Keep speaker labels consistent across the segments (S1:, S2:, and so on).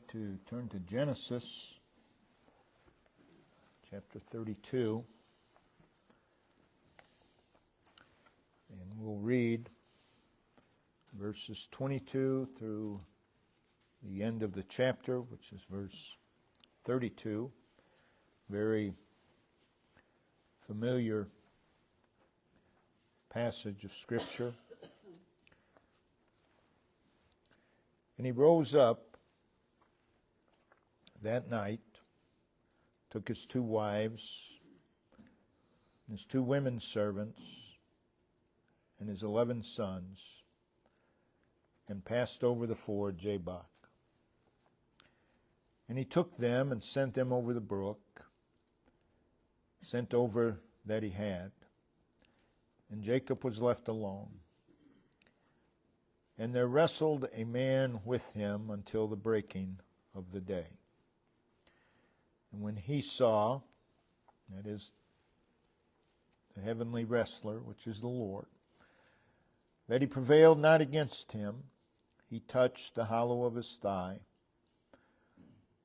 S1: like to turn to Genesis chapter 32, and we'll read verses 22 through the end of the chapter, which is verse 32. Very familiar passage of Scripture. And he rose up that night, took his 2 wives, his 2 women servants, and his 11 sons, and passed over the ford Jabbok. And he took them and sent them over the brook, sent over that he had. And Jacob was left alone. And there wrestled a man with him until the breaking of the day. And when he saw, that is, the heavenly wrestler, which is the Lord, that he prevailed not against him, he touched the hollow of his thigh.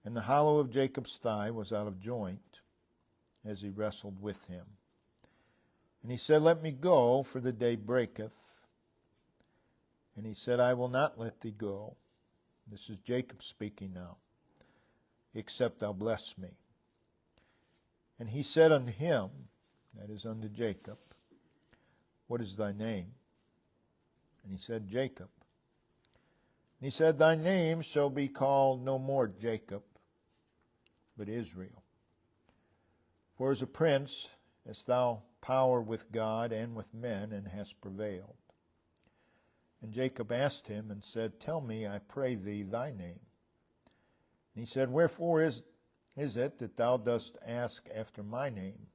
S1: And the hollow of Jacob's thigh was out of joint as he wrestled with him. And he said, Let me go, for the day breaketh. And he said, I will not let thee go. This is Jacob speaking now, except thou bless me. And he said unto him, that is unto Jacob, What is thy name? And he said, Jacob. And he said, Thy name shall be called no more Jacob, but Israel. For as a prince hast thou power with God and with men, and hast prevailed. And Jacob asked him and said, Tell me, I pray thee, thy name. And he said, Wherefore is it that thou dost ask after my name?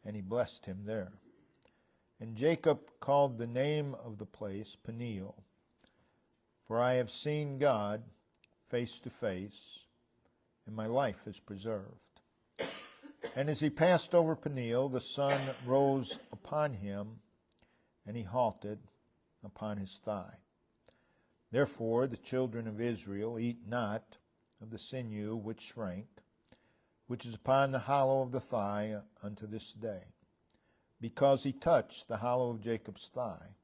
S1: And he blessed him there. And Jacob called the name of the place Peniel, for I have seen God face to face, and my life is preserved. And as he passed over Peniel, the sun rose upon him, and he halted upon his thigh. Therefore the children of Israel eat not of the sinew which shrank, which is upon the hollow of the thigh unto this day, because he touched the hollow of Jacob's thigh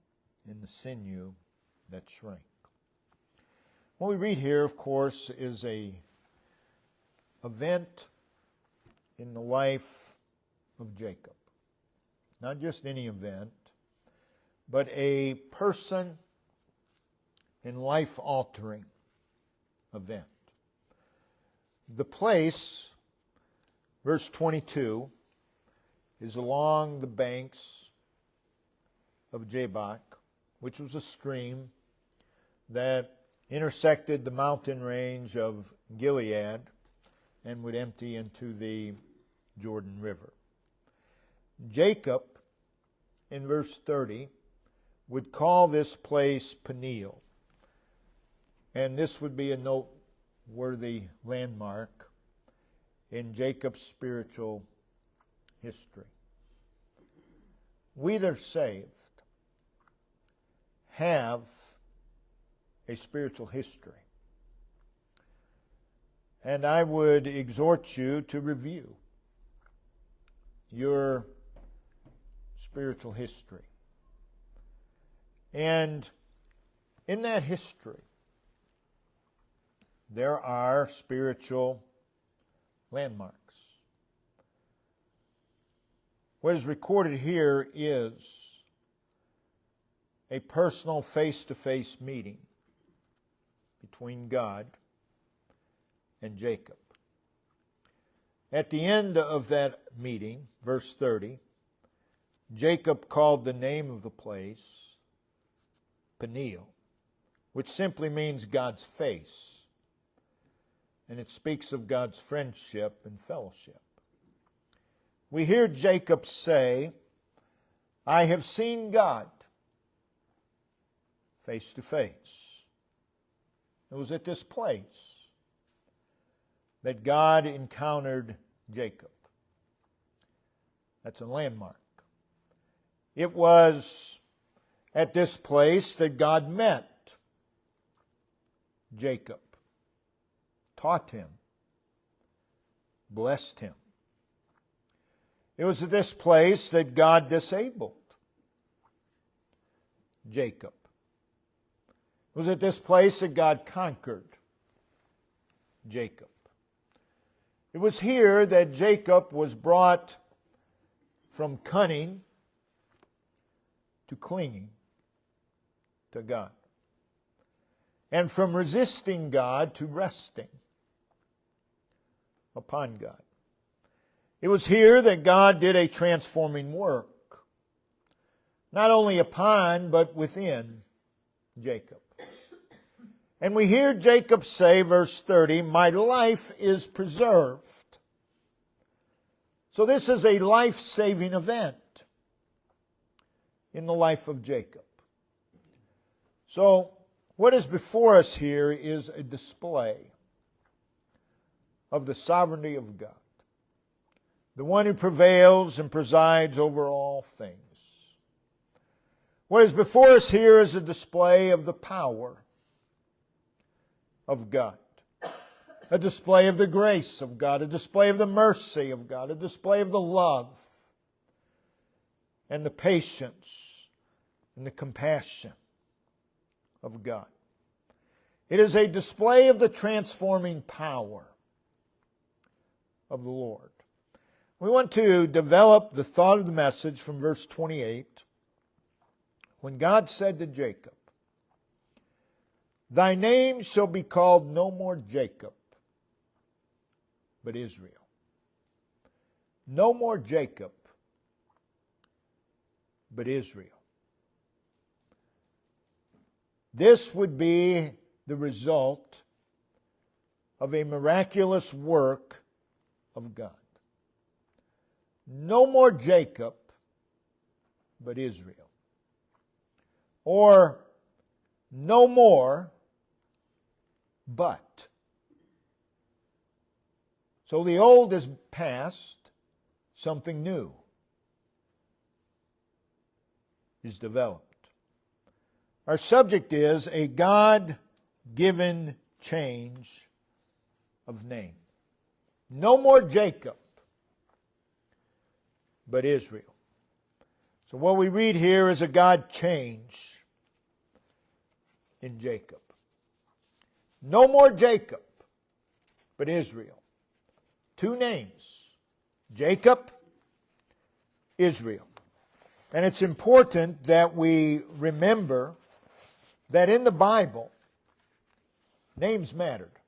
S1: in the sinew that shrank. What we read here, of course, is a event in the life of Jacob. Not just any event, but a person in life-altering event. The place, verse 22, is along the banks of Jabbok, which was a stream that intersected the mountain range of Gilead and would empty into the Jordan River. Jacob, in verse 30, would call this place Peniel. And this would be a noteworthy landmark in Jacob's spiritual history. We that are saved have a spiritual history. And I would exhort you to review your spiritual history. And in that history, there are spiritual landmarks. What is recorded here is a personal face-to-face meeting between God and Jacob. At the end of that meeting, verse 30, Jacob called the name of the place Peniel, which simply means God's face. And it speaks of God's friendship and fellowship. We hear Jacob say, I have seen God face to face. It was at this place that God encountered Jacob. That's a landmark. It was at this place that God met Jacob. taught him, blessed him. It was at this place that God disabled Jacob. It was at this place that God conquered Jacob. It was here that Jacob was brought from cunning to clinging to God, and from resisting God to resting upon God. It was here that God did a transforming work, not only upon but within Jacob. And we hear Jacob say, verse 30, "My life is preserved." So this is a life-saving event in the life of Jacob. So what is before us here is a display of the sovereignty of God, the one who prevails and presides over all things. What is before us here is a display of the power of God, a display of the grace of God, a display of the mercy of God, a display of the love and the patience and the compassion of God. It is a display of the transforming power of the Lord. We want to develop the thought of the message from verse 28. When God said to Jacob, "Thy name shall be called no more Jacob, but Israel." No more Jacob, but Israel. This would be the result of a miraculous work of God. No more Jacob, but Israel. Or no more, but. So the old is past, something new is developed. Our subject is a God-given change of name. No more Jacob, but Israel. So what we read here is a God change in Jacob. No more Jacob, but Israel. Two names, Jacob, Israel. And it's important that we remember that in the Bible, names mattered.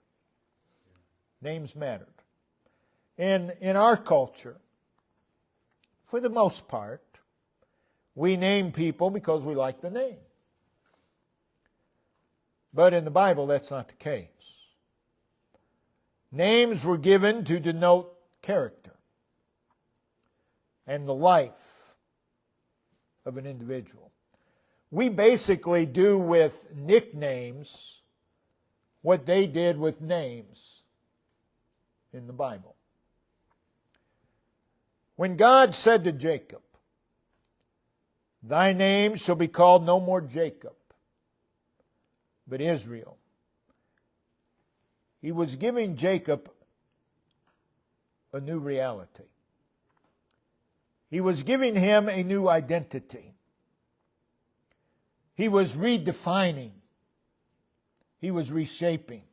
S1: Names mattered. In our culture, for the most part, we name people because we like the name. But in the Bible, that's not the case. Names were given to denote character and the life of an individual. We basically do with nicknames what they did with names in the Bible. When God said to Jacob, "Thy name shall be called no more Jacob, but Israel," He was giving Jacob a new reality. He was giving him a new identity. He was redefining. He was reshaping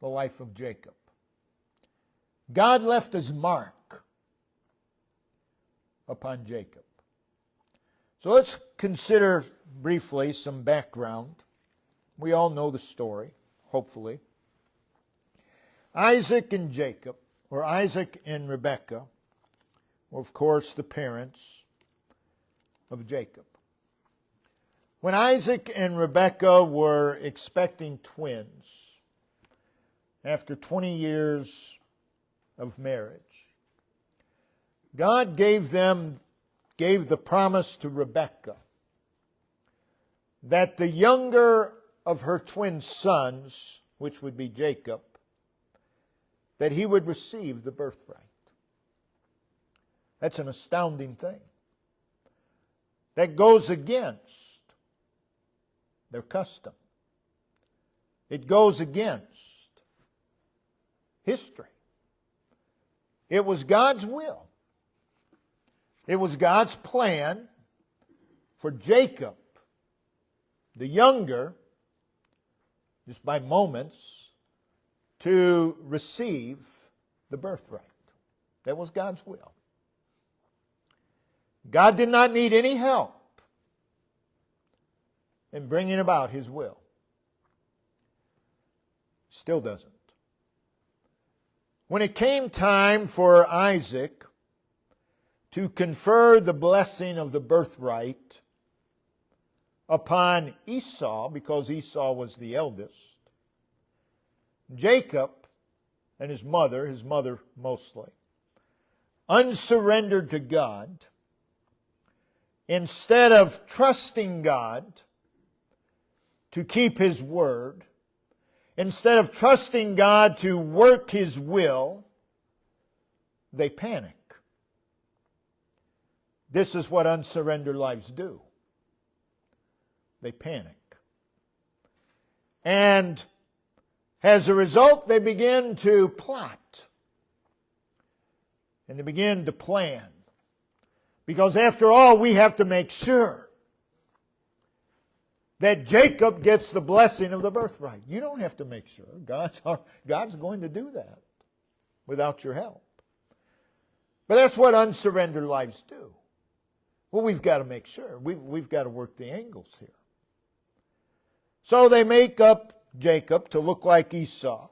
S1: the life of Jacob. God left His mark upon Jacob. So let's consider briefly some background. We all know the story, hopefully. Isaac and Jacob, or Isaac and Rebekah, were of course the parents of Jacob. When Isaac and Rebekah were expecting twins, after 20 years of marriage, God gave the promise to Rebekah that the younger of her twin sons, which would be Jacob, that he would receive the birthright. That's an astounding thing. That goes against their custom. It goes against history. It was God's will. It was God's plan for Jacob, the younger, just by moments, to receive the birthright. That was God's will. God did not need any help in bringing about His will. Still doesn't. When it came time for Isaac to confer the blessing of the birthright upon Esau, because Esau was the eldest, Jacob and his mother mostly, unsurrendered to God, instead of trusting God to keep His word, instead of trusting God to work His will, they panic. This is what unsurrendered lives do. They panic. And as a result, they begin to plot. And they begin to plan. Because after all, we have to make sure that Jacob gets the blessing of the birthright. You don't have to make sure. God's going to do that without your help. But that's what unsurrendered lives do. Well, we've got to make sure. We've got to work the angles here. So they make up Jacob to look like Esau.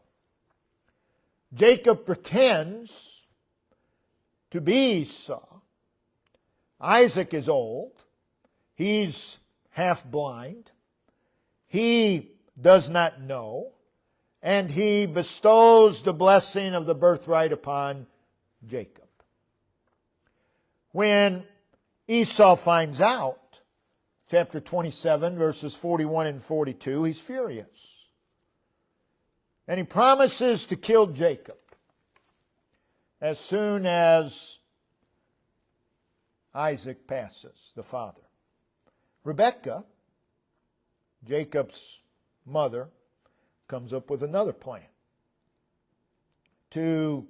S1: Jacob pretends to be Esau. Isaac is old. He's half blind. He does not know. And he bestows the blessing of the birthright upon Jacob. When Esau finds out, chapter 27, verses 41 and 42, he's furious. And he promises to kill Jacob as soon as Isaac passes, the father. Rebekah, Jacob's mother, comes up with another plan to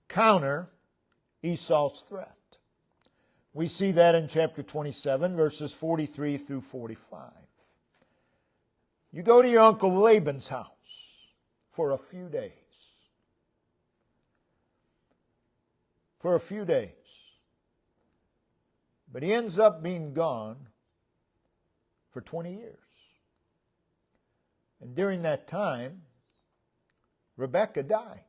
S1: counter Esau's threat. We see that in chapter 27, verses 43 through 45. You go to your uncle Laban's house for a few days. For a few days. But he ends up being gone for 20 years. And during that time, Rebekah died.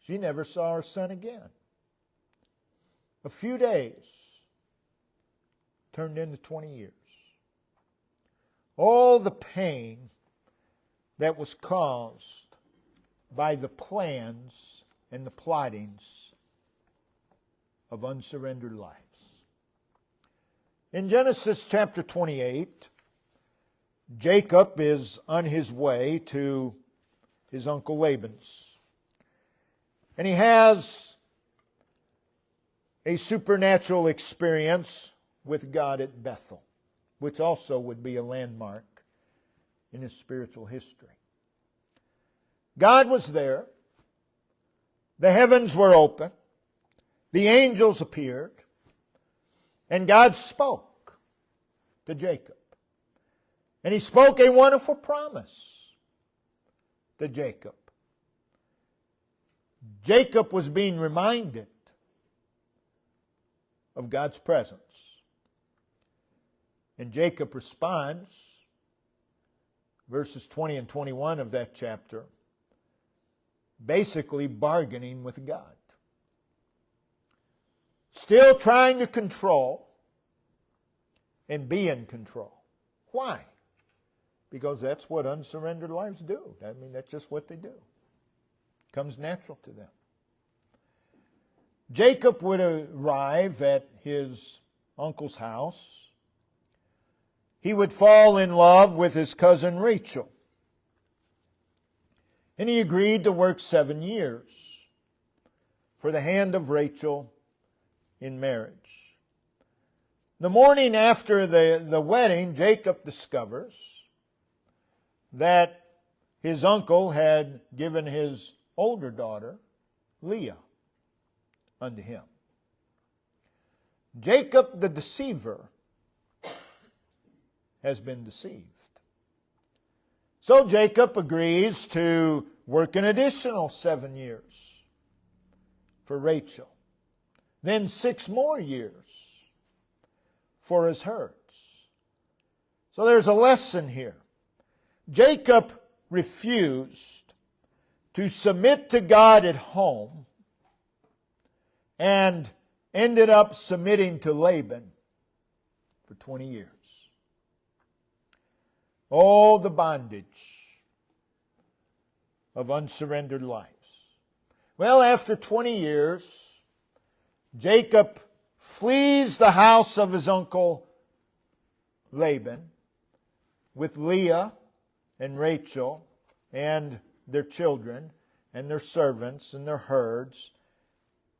S1: She never saw her son again. A few days turned into 20 years. All the pain that was caused by the plans and the plottings of unsurrendered lives. In Genesis chapter 28, Jacob is on his way to his uncle Laban's. And he has a supernatural experience with God at Bethel, which also would be a landmark in his spiritual history. God was there. The heavens were open. The angels appeared. And God spoke to Jacob. And He spoke a wonderful promise to Jacob. Jacob was being reminded of God's presence. And Jacob responds, verses 20 and 21 of that chapter, basically bargaining with God. Still trying to control and be in control. Why? Because that's what unsurrendered lives do. I mean, that's just what they do. It comes natural to them. Jacob would arrive at his uncle's house. He would fall in love with his cousin Rachel. And he agreed to work 7 years for the hand of Rachel in marriage. The morning after the wedding, Jacob discovers that his uncle had given his older daughter, Leah, unto him. Jacob the deceiver has been deceived. So Jacob agrees to work an additional 7 years for Rachel. Then 6 more years for his herds. So there's a lesson here. Jacob refused to submit to God at home and ended up submitting to Laban for 20 years. Oh, the bondage of unsurrendered lives. Well, after 20 years, Jacob flees the house of his uncle Laban with Leah and Rachel and their children and their servants and their herds,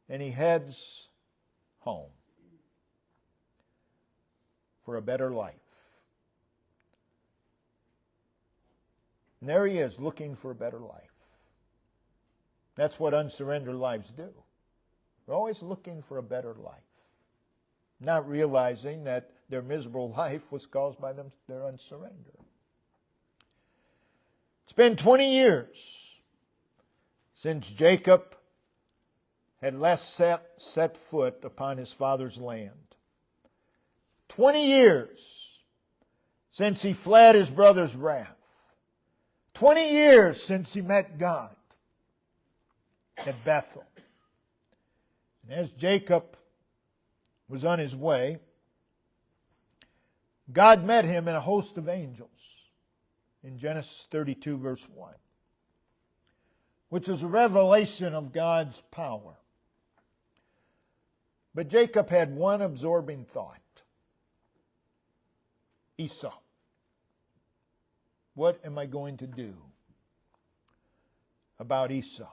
S1: and he heads home for a better life. And there he is, looking for a better life. That's what unsurrendered lives do. They're always looking for a better life, not realizing that their miserable life was caused by their unsurrender. It's been 20 years since Jacob had last set foot upon his father's land. 20 years since he fled his brother's wrath. 20 years since he met God at Bethel. And as Jacob was on his way, God met him in a host of angels in Genesis 32 verse 1, which is a revelation of God's power. But Jacob had one absorbing thought. Esau. What am I going to do about Esau?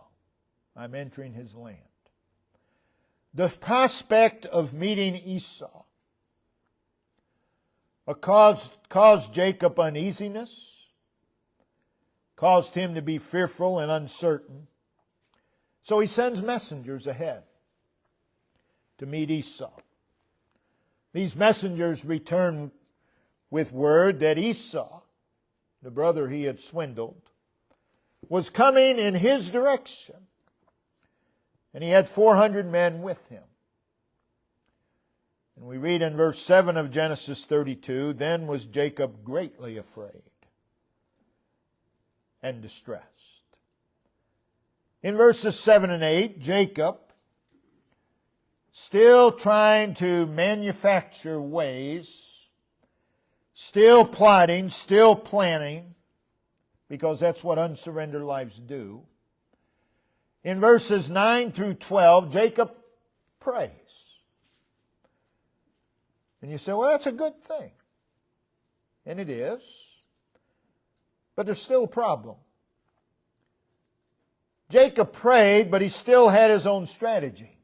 S1: I'm entering his land. The prospect of meeting Esau caused Jacob uneasiness, caused him to be fearful and uncertain. So he sends messengers ahead to meet Esau. These messengers return with word that Esau, the brother he had swindled, was coming in his direction. And he had 400 men with him. And we read in verse 7 of Genesis 32, then was Jacob greatly afraid and distressed. In verses 7 and 8, Jacob, still trying to manufacture ways, still plotting, still planning, because that's what unsurrendered lives do. In verses 9 through 12, Jacob prays. And you say, well, that's a good thing. And it is. But there's still a problem. Jacob prayed, but he still had his own strategy.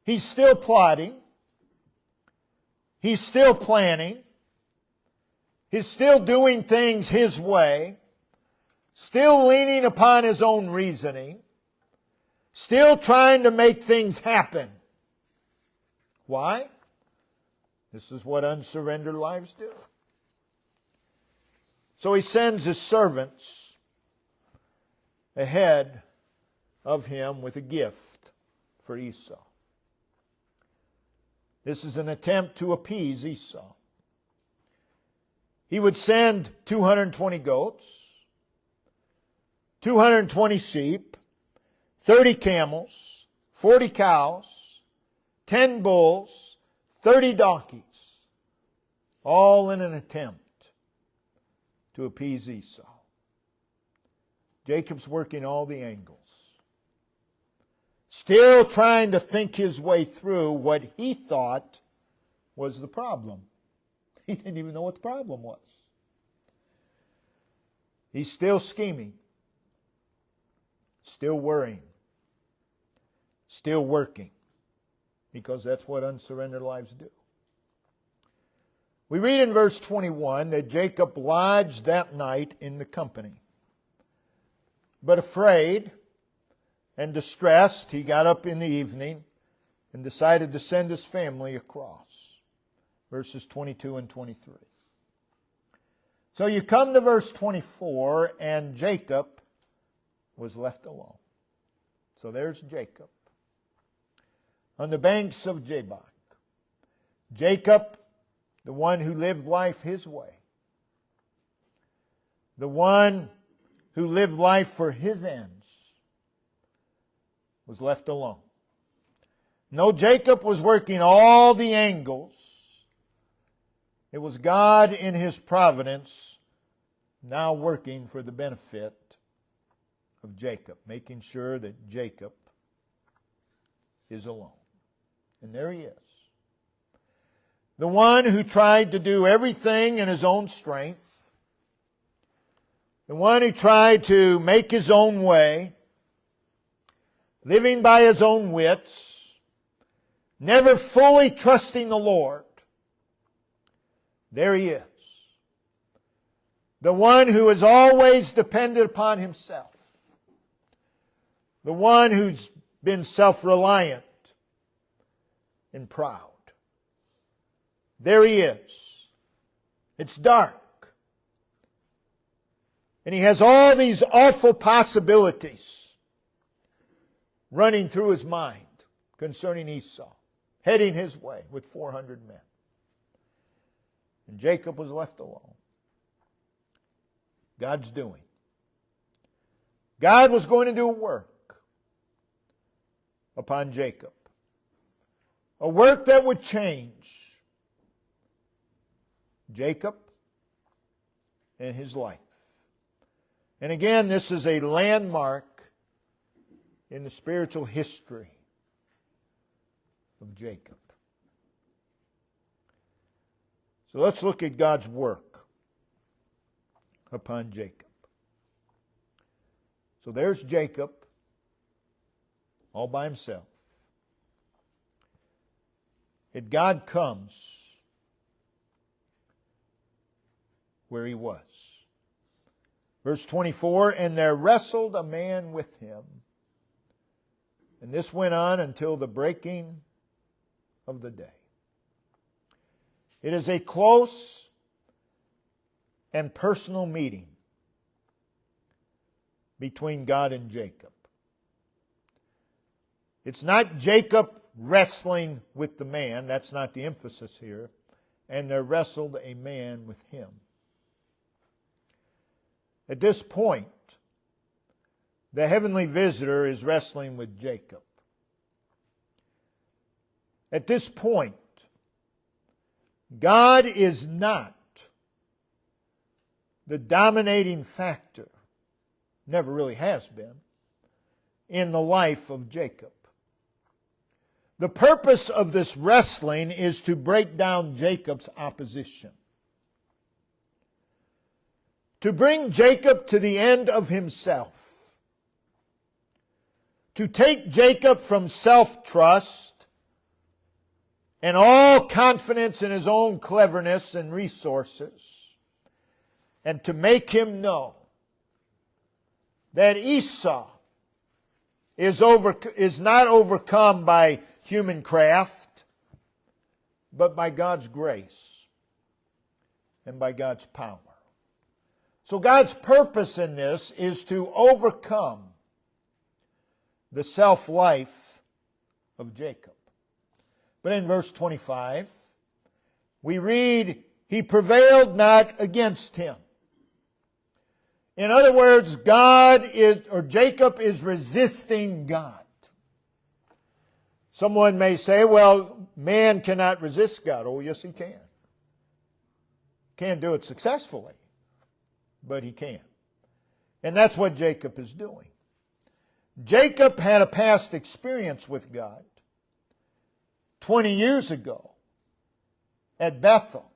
S1: He's still plotting. He's still planning. He's still doing things his way. Still leaning upon his own reasoning. Still trying to make things happen. Why? This is what unsurrendered lives do. So he sends his servants ahead of him with a gift for Esau. This is an attempt to appease Esau. He would send 220 goats, 220 sheep, 30 camels, 40 cows, 10 bulls, 30 donkeys, all in an attempt to appease Esau. Jacob's working all the angles, still trying to think his way through what he thought was the problem. He didn't even know what the problem was. He's still scheming, still worrying, still working, because that's what unsurrendered lives do. We read in verse 21 that Jacob lodged that night in the company. But afraid and distressed, he got up in the evening and decided to send his family across. Verses 22 and 23. So you come to verse 24, and Jacob was left alone. So there's Jacob on the banks of Jabbok. Jacob, the one who lived life his way. The one who lived life for his ends was left alone. No, Jacob was working all the angles. It was God in His providence now working for the benefit of Jacob, making sure that Jacob is alone. And there he is. The one who tried to do everything in his own strength. The one who tried to make his own way. Living by his own wits. Never fully trusting the Lord. There he is. The one who has always depended upon himself. The one who's been self-reliant and proud. There he is. It's dark. And he has all these awful possibilities running through his mind concerning Esau, heading his way with 400 men. And Jacob was left alone. God's doing. God was going to do a work upon Jacob. A work that would change Jacob and his life. And again, this is a landmark in the spiritual history of Jacob. So let's look at God's work upon Jacob. So there's Jacob all by himself. And God comes where he was. Verse 24, and there wrestled a man with him. And this went on until the breaking of the day. It is a close and personal meeting between God and Jacob. It's not Jacob wrestling with the man. That's not the emphasis here. And there wrestled a man with him. At this point, the heavenly visitor is wrestling with Jacob. At this point, God is not the dominating factor, never really has been, in the life of Jacob. The purpose of this wrestling is to break down Jacob's opposition. To bring Jacob to the end of himself. To take Jacob from self-trust and all confidence in his own cleverness and resources, and to make him know that Esau is not overcome by human craft, but by God's grace and by God's power. So God's purpose in this is to overcome the self-life of Jacob. But in verse 25, we read, he prevailed not against him. In other words, Jacob is resisting God. Someone may say, well, man cannot resist God. Oh, yes, he can. Can't do it successfully, but he can. And that's what Jacob is doing. Jacob had a past experience with God 20 years ago at Bethel.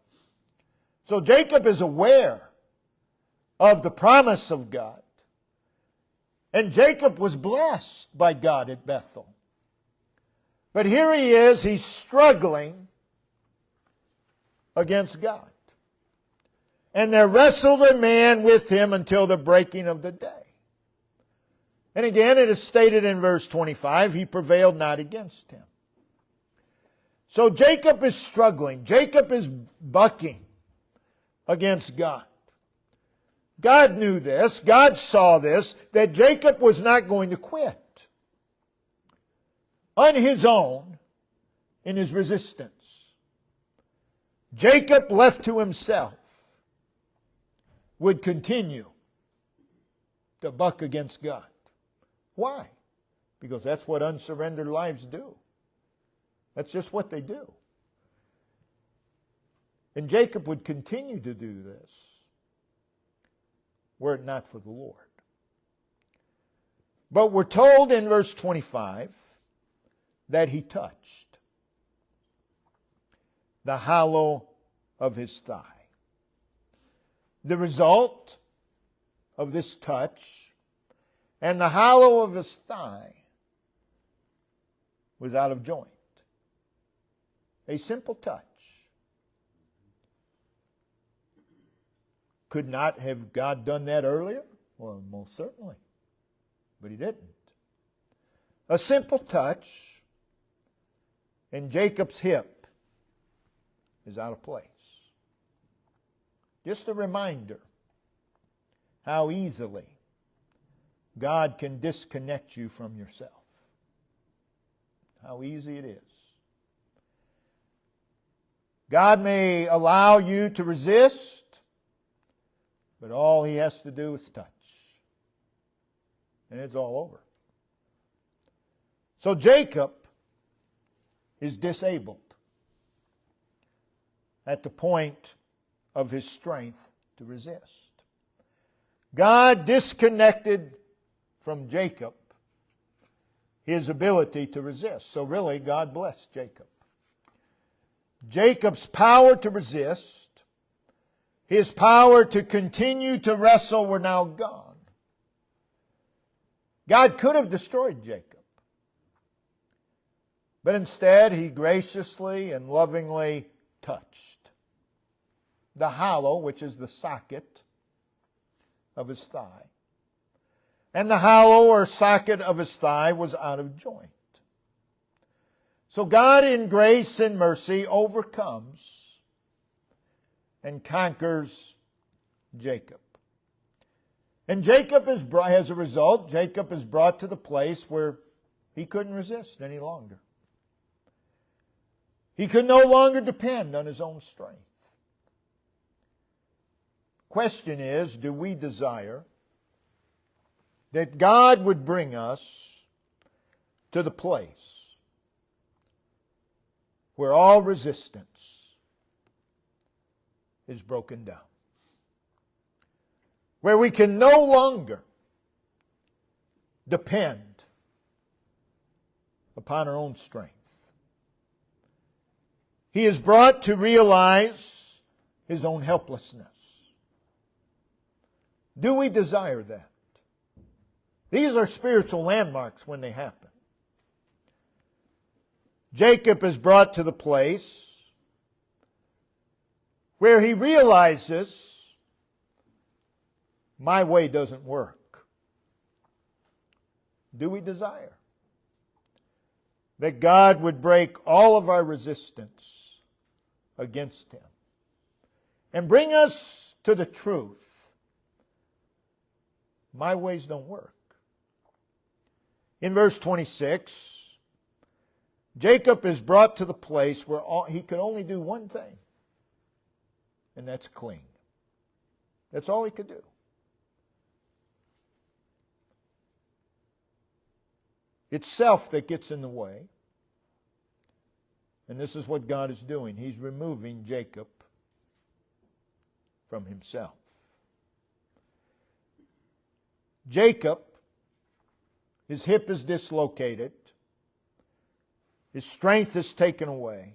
S1: So Jacob is aware of the promise of God. And Jacob was blessed by God at Bethel. But here he is, he's struggling against God. And there wrestled a man with him until the breaking of the day. And again, it is stated in verse 25, he prevailed not against him. So Jacob is struggling. Jacob is bucking against God. God knew this. God saw this, that Jacob was not going to quit on his own in his resistance. Jacob, left to himself, would continue to buck against God. Why? Because that's what unsurrendered lives do. That's just what they do. And Jacob would continue to do this were it not for the Lord. But we're told in verse 25 that he touched the hollow of his thigh. The result of this touch and the hollow of his thigh was out of joint. A simple touch. Could not have God done that earlier? Well, most certainly. But He didn't. A simple touch, and Jacob's hip is out of place. Just a reminder how easily God can disconnect you from yourself. How easy it is. God may allow you to resist, but all He has to do is touch. And it's all over. So Jacob is disabled at the point of his strength to resist. God disconnected from Jacob his ability to resist. So really, God blessed Jacob. Jacob's power to resist, his power to continue to wrestle were now gone. God could have destroyed Jacob. But instead, He graciously and lovingly touched the hollow, which is the socket of his thigh. And the hollow or socket of his thigh was out of joint. So God in grace and mercy overcomes and conquers Jacob. And Jacob is, as a result, Jacob is brought to the place where he couldn't resist any longer. He could no longer depend on his own strength. Question is, do we desire that God would bring us to the place where all resistance is broken down? Where we can no longer depend upon our own strength. He is brought to realize his own helplessness. Do we desire that? These are spiritual landmarks when they happen. Jacob is brought to the place where he realizes, my way doesn't work. Do we desire that God would break all of our resistance against Him and bring us to the truth? My ways don't work. In verse 26, Jacob is brought to the place where he could only do one thing, and that's cling. That's all he could do. It's self that gets in the way. And this is what God is doing. He's removing Jacob from himself. Jacob, his hip is dislocated. His strength is taken away.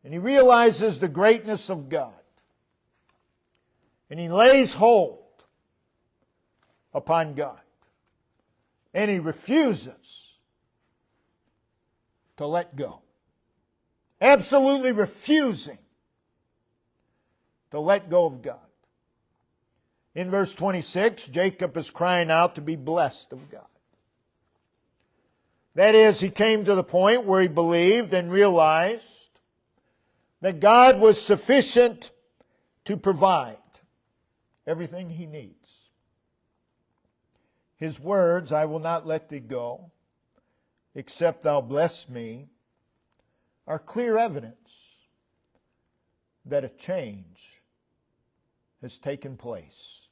S1: And he realizes the greatness of God. And he lays hold upon God. And he refuses to let go. absolutely refusing to let go of God. In verse 26, Jacob is crying out to be blessed of God. That is, he came to the point where he believed and realized that God was sufficient to provide everything he needs. His words, "I will not let thee go, except thou bless me," are clear evidence that a change has taken place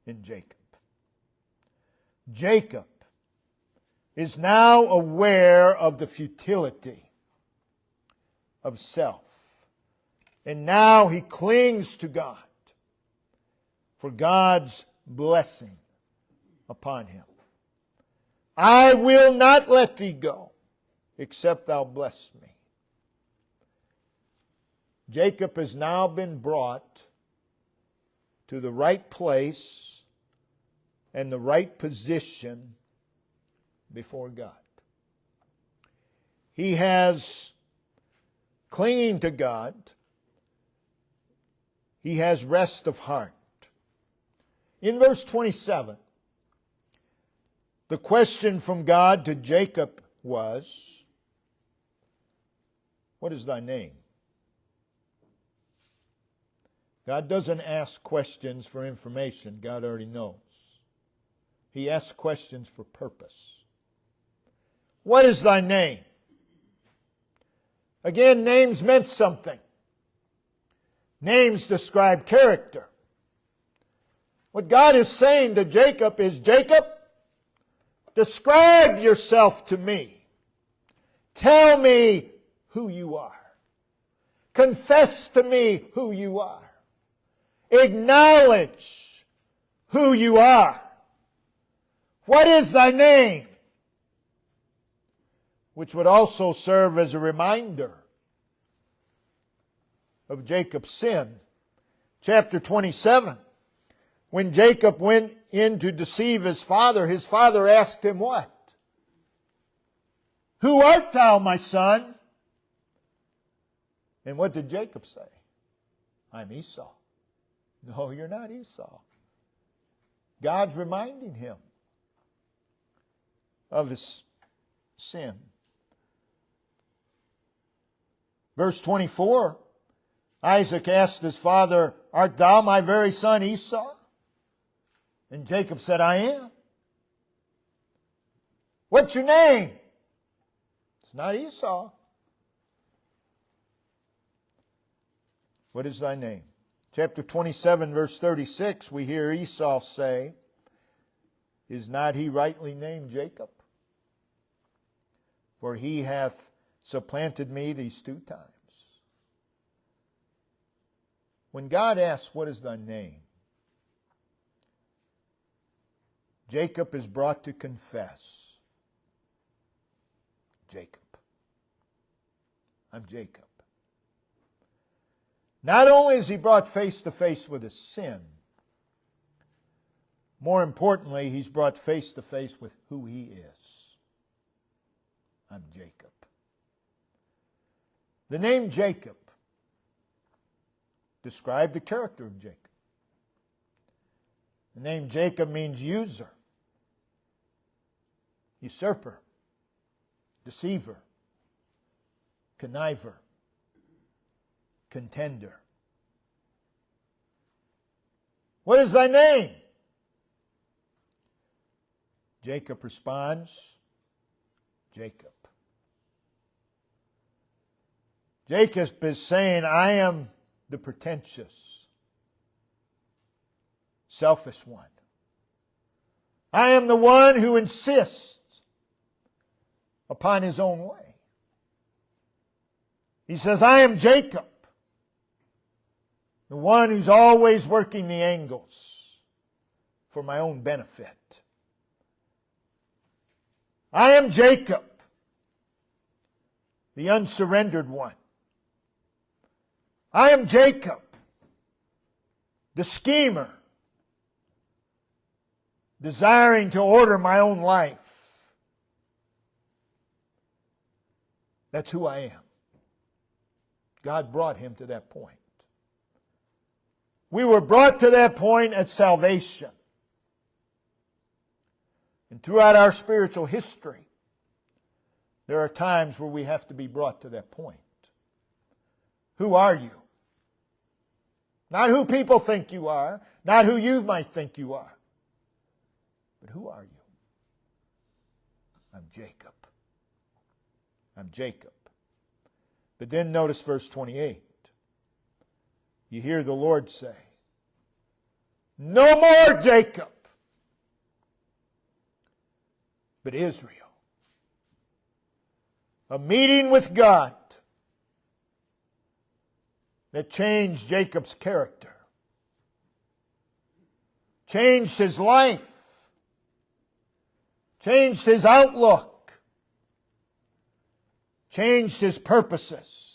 S1: in Jacob. Jacob is now aware of the futility of self. And now he clings to God for God's blessing upon him. "I will not let thee go, except thou bless me." Jacob has now been brought to the right place and the right position before God. He has, clinging to God, he has rest of heart. In verse 27, the question from God to Jacob was, "What is thy name?" God doesn't ask questions for information. God already knows. He asks questions for purpose. "What is thy name?" Again, names meant something. Names describe character. What God is saying to Jacob is, "Jacob, describe yourself to me. Tell me who you are. Confess to me who you are. Acknowledge who you are. What is thy name?" Which would also serve as a reminder of Jacob's sin. Chapter 27, when Jacob went in to deceive his father asked him what? "Who art thou, my son?" And what did Jacob say? "I'm Esau." "No, you're not Esau." God's reminding him of his sin. Verse 24, Isaac asked his father, "Art thou my very son Esau?" And Jacob said, "I am." "What's your name?" "It's not Esau." "What is thy name?" Chapter 27, verse 36, we hear Esau say, "Is not he rightly named Jacob? For he hath supplanted me these 2 times." When God asks, "What is thy name?" Jacob is brought to confess, "Jacob. I'm Jacob." Not only is he brought face to face with his sin, more importantly, he's brought face to face with who he is. "I'm Jacob." The name Jacob described the character of Jacob. The name Jacob means user, usurper, deceiver, conniver, contender. "What is thy name?" Jacob responds, "Jacob." Jacob is saying, "I am the pretentious, selfish one. I am the one who insists upon his own way." He says, "I am Jacob, the one who's always working the angles for my own benefit. I am Jacob, the unsurrendered one. I am Jacob, the schemer, desiring to order my own life. That's who I am." God brought him to that point. We were brought to that point at salvation. And throughout our spiritual history, there are times where we have to be brought to that point. Who are you? Not who people think you are, not who you might think you are, but who are you? I'm Jacob. I'm Jacob. But then notice verse 28. You hear the Lord say, no more Jacob, but Israel. A meeting with God that changed Jacob's character, changed his life, changed his outlook, changed his purposes.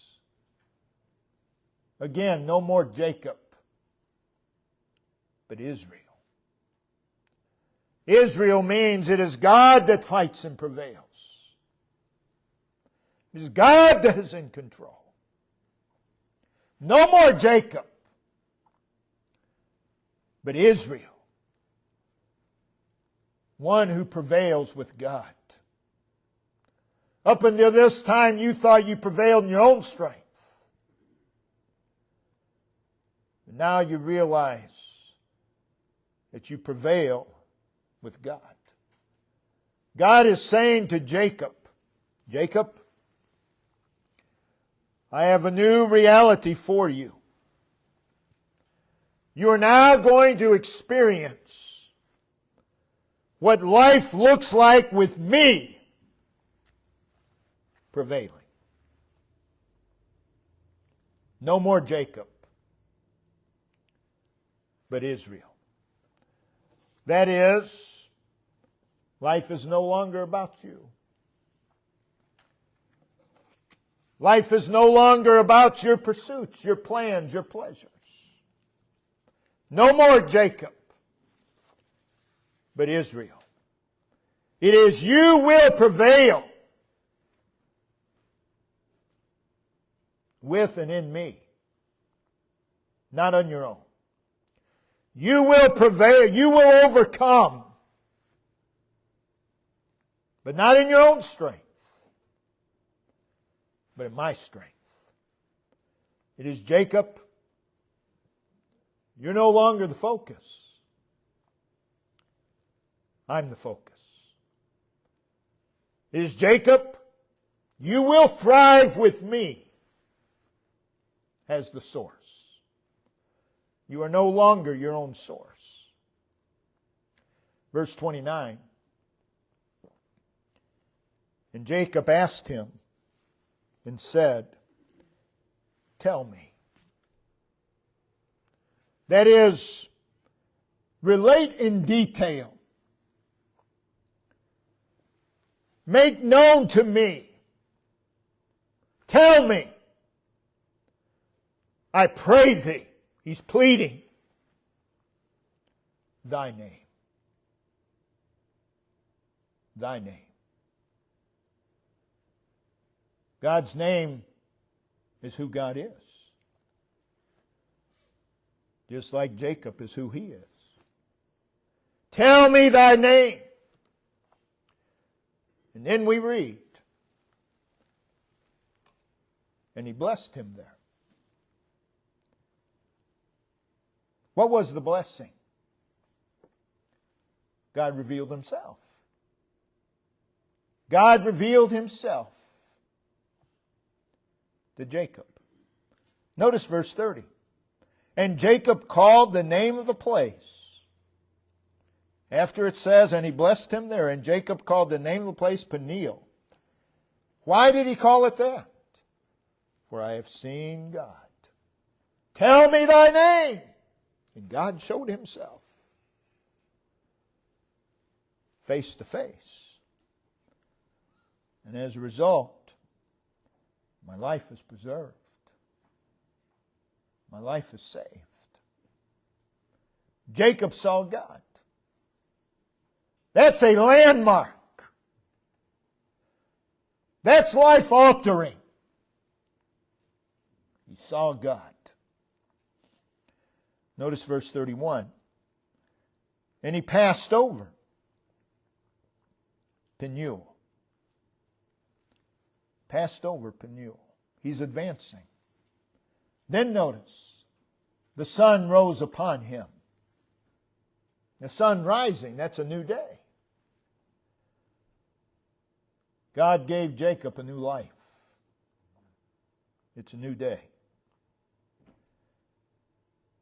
S1: Again, no more Jacob, but Israel. Israel means it is God that fights and prevails. It is God that is in control. No more Jacob, but Israel. One who prevails with God. Up until this time, you thought you prevailed in your own strength. But now you realize that you prevail with God. God is saying to Jacob, Jacob, I have a new reality for you. You are now going to experience what life looks like with me prevailing. No more Jacob, but Israel. That is, life is no longer about you. Life is no longer about your pursuits, your plans, your pleasures. No more Jacob, but Israel. It is you will prevail with and in me, not on your own. You will prevail, you will overcome, but not in your own strength, but in my strength. It is Jacob, you're no longer the focus. I'm the focus. It is Jacob, you will thrive with me as the source. You are no longer your own source. Verse 29. And Jacob asked him and said, tell me. That is, relate in detail. Make known to me. Tell me. I pray thee. He's pleading. Thy name. Thy name. God's name is who God is. Just like Jacob is who he is. Tell me thy name. And then we read, and he blessed him there. What was the blessing? God revealed himself. God revealed himself to Jacob. Notice verse 30. And Jacob called the name of the place. After it says, and he blessed him there, and Jacob called the name of the place Peniel. Why did he call it that? For I have seen God. Tell me thy name. And God showed himself face to face. And as a result, my life is preserved. My life is saved. Jacob saw God. That's a landmark. That's life altering. saw God. Notice verse 31. And he passed over Peniel. Passed over Peniel. He's advancing. Then notice, the sun rose upon him. The sun rising, that's a new day. God gave Jacob a new life. It's a new day.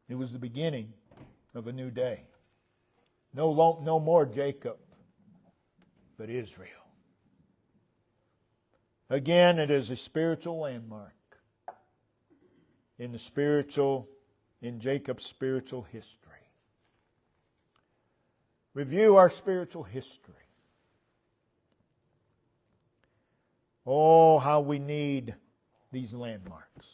S1: It was the beginning of a new day. No more Jacob, but Israel. Again, it is a spiritual landmark in Jacob's spiritual history. Review our spiritual history. Oh, how we need these landmarks.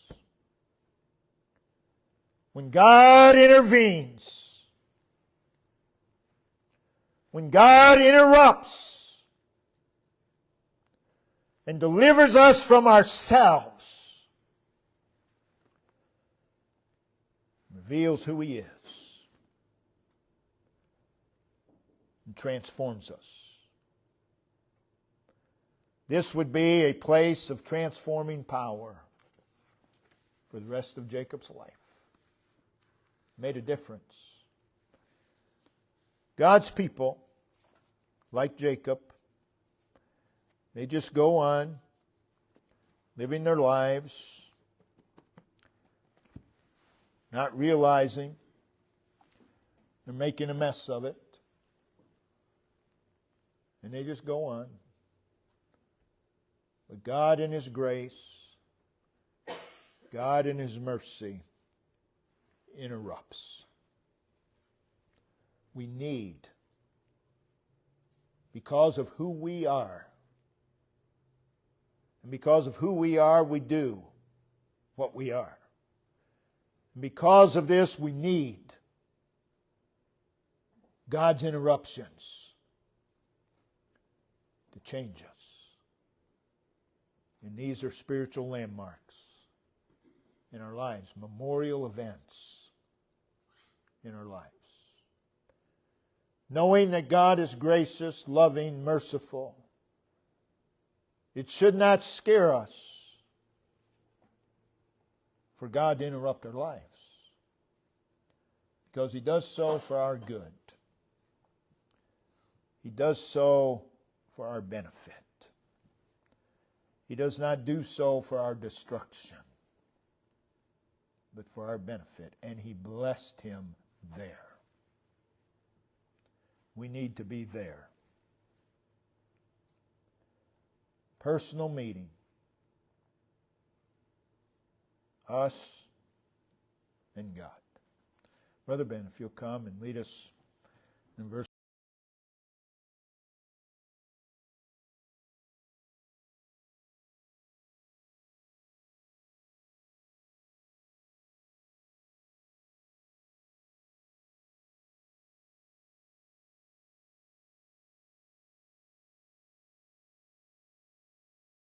S1: When God intervenes, when God interrupts and delivers us from ourselves, reveals who He is, and transforms us. This would be a place of transforming power for the rest of Jacob's life. Made a difference. God's people, like Jacob, they just go on living their lives, not realizing they're making a mess of it. And they just go on. But God in His grace, God in His mercy, interrupts. We need, because of who we are, and because of who we are, we do what we are. And because of this, we need God's interruptions to change us. And these are spiritual landmarks in our lives, memorial events in our lives. Knowing that God is gracious, loving, merciful, it should not scare us for God to interrupt our lives, because He does so for our good. He does so for our benefit. He does not do so for our destruction, but for our benefit. And He blessed him there. We need to be there. Personal meeting. Us and God. Brother Ben, if you'll come and lead us in verse